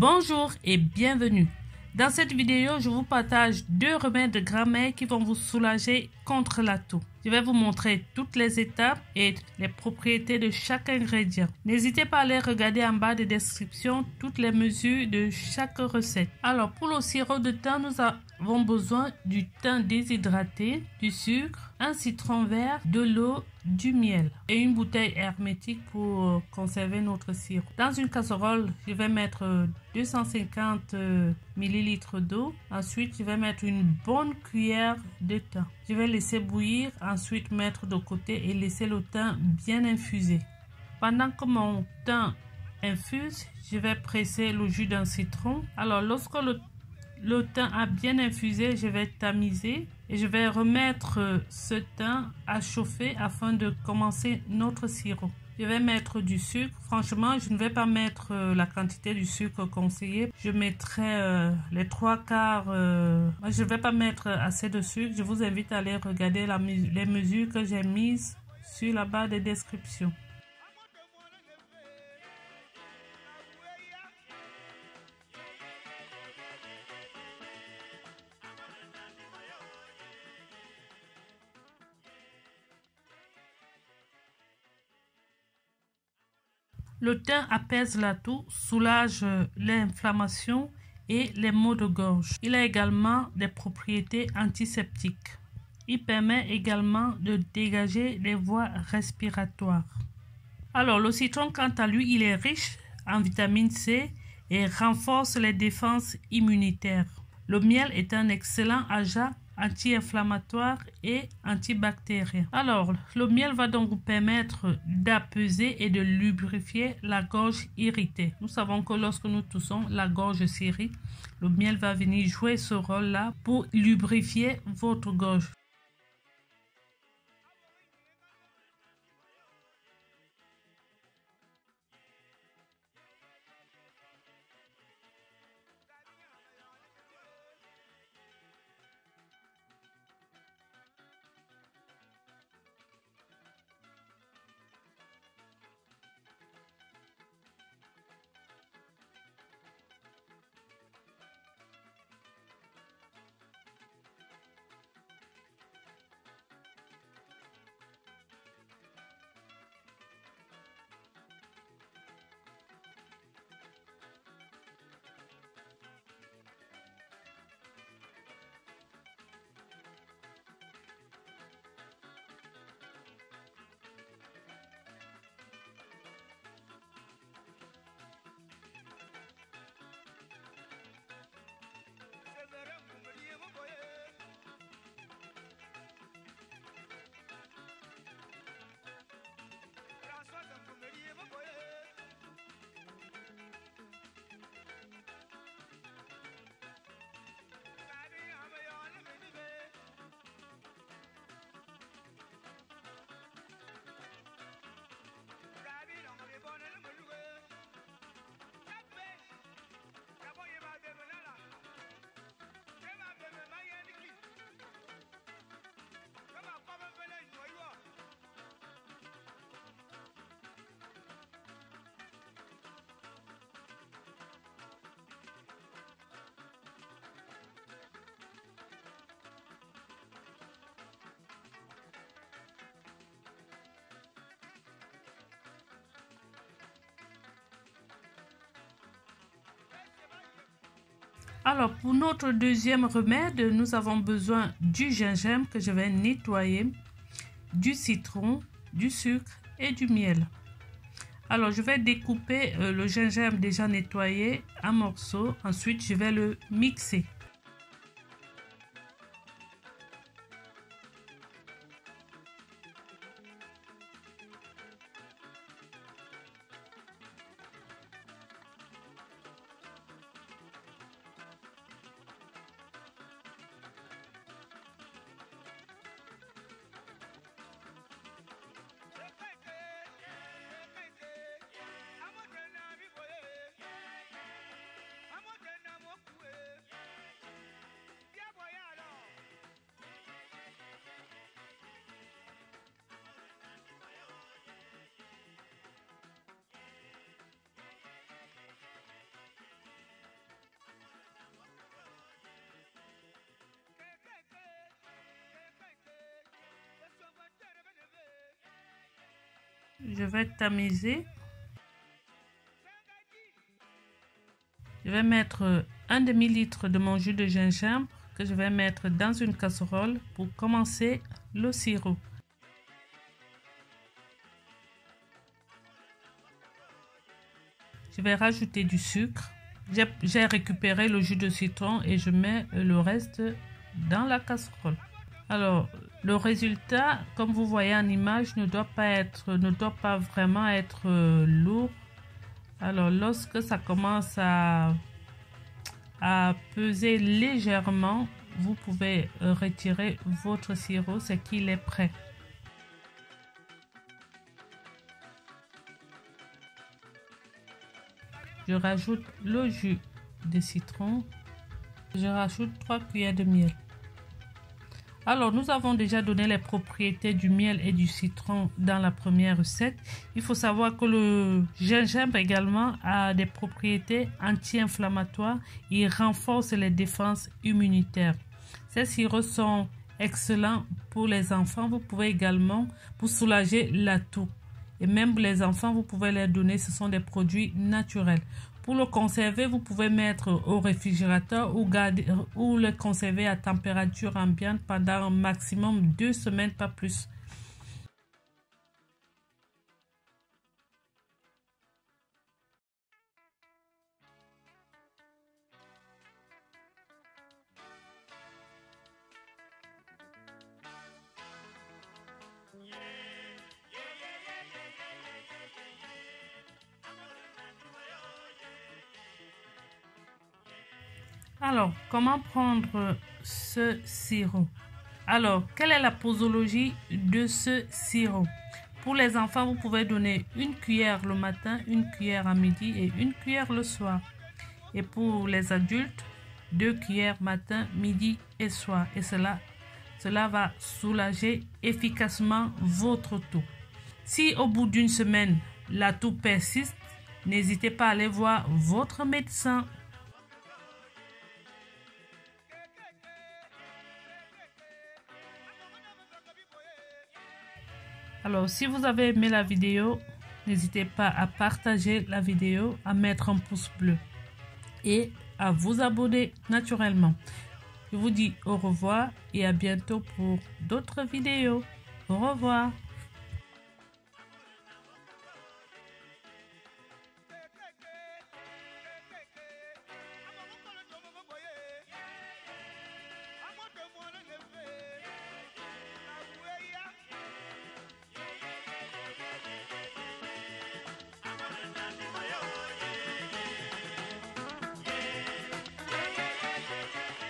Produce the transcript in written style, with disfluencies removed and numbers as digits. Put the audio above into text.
Bonjour et bienvenue. Dans cette vidéo, je vous partage 2 remèdes de grand-mère qui vont vous soulager contre la toux. Je vais vous montrer toutes les étapes et les propriétés de chaque ingrédient. N'hésitez pas à aller regarder en bas de description toutes les mesures de chaque recette. Alors, pour le sirop de thym, nous avons besoin du thym déshydraté, du sucre, un citron vert, de l'eau, du miel et une bouteille hermétique pour conserver notre sirop. Dans une casserole, je vais mettre 250 ml d'eau. Ensuite, je vais mettre une bonne cuillère de thym. Je vais laisser bouillir, ensuite mettre de côté et laisser le thym bien infusé. Pendant que mon thym infuse, je vais presser le jus d'un citron. Alors, lorsque le thym a bien infusé, je vais tamiser et je vais remettre ce thym à chauffer afin de commencer notre sirop. Je vais mettre du sucre. Franchement, je ne vais pas mettre la quantité du sucre conseillée. Je mettrai les 3/4. Je ne vais pas mettre assez de sucre. Je vous invite à aller regarder les mesures que j'ai mises sur la barre de description. Le thym apaise la toux, soulage l'inflammation et les maux de gorge. Il a également des propriétés antiseptiques. Il permet également de dégager les voies respiratoires. Alors, le citron, quant à lui, il est riche en vitamine C et renforce les défenses immunitaires. Le miel est un excellent agent anti-inflammatoire et antibactérien. Alors, le miel va donc vous permettre d'apaiser et de lubrifier la gorge irritée. Nous savons que lorsque nous toussons, la gorge s'irrite. Le miel va venir jouer ce rôle-là pour lubrifier votre gorge. Alors, pour notre deuxième remède, nous avons besoin du gingembre que je vais nettoyer, du citron, du sucre et du miel. Alors, je vais découper le gingembre déjà nettoyé en morceaux. Ensuite, je vais le mixer. je vais tamiser. Je vais mettre un demi-litre de mon jus de gingembre que je vais mettre dans une casserole pour commencer le sirop. Je vais rajouter du sucre. J'ai récupéré le jus de citron et je mets le reste dans la casserole. Alors, le résultat, comme vous voyez en image, ne doit pas vraiment être lourd. Alors, lorsque ça commence à peser légèrement, vous pouvez retirer votre sirop, c'est qu'il est prêt. Je rajoute le jus de citron. Je rajoute 3 cuillères de miel. Alors, nous avons déjà donné les propriétés du miel et du citron dans la première recette. Il faut savoir que le gingembre également a des propriétés anti-inflammatoires. Il renforce les défenses immunitaires. Ces sirops sont excellents pour les enfants. Vous pouvez également, pour soulager la toux. Et même les enfants, vous pouvez les donner. Ce sont des produits naturels. Pour le conserver, vous pouvez mettre au réfrigérateur ou le conserver à température ambiante pendant un maximum 2 semaines, pas plus. Alors, comment prendre ce sirop? Alors, quelle est la posologie de ce sirop? Pour les enfants, vous pouvez donner une cuillère le matin, une cuillère à midi et une cuillère le soir. Et pour les adultes, 2 cuillères matin, midi et soir. Et cela va soulager efficacement votre toux. Si au bout d'une semaine, la toux persiste, n'hésitez pas à aller voir votre médecin. Alors, si vous avez aimé la vidéo, n'hésitez pas à partager la vidéo, à mettre un pouce bleu et à vous abonner naturellement. Je vous dis au revoir et à bientôt pour d'autres vidéos. Au revoir.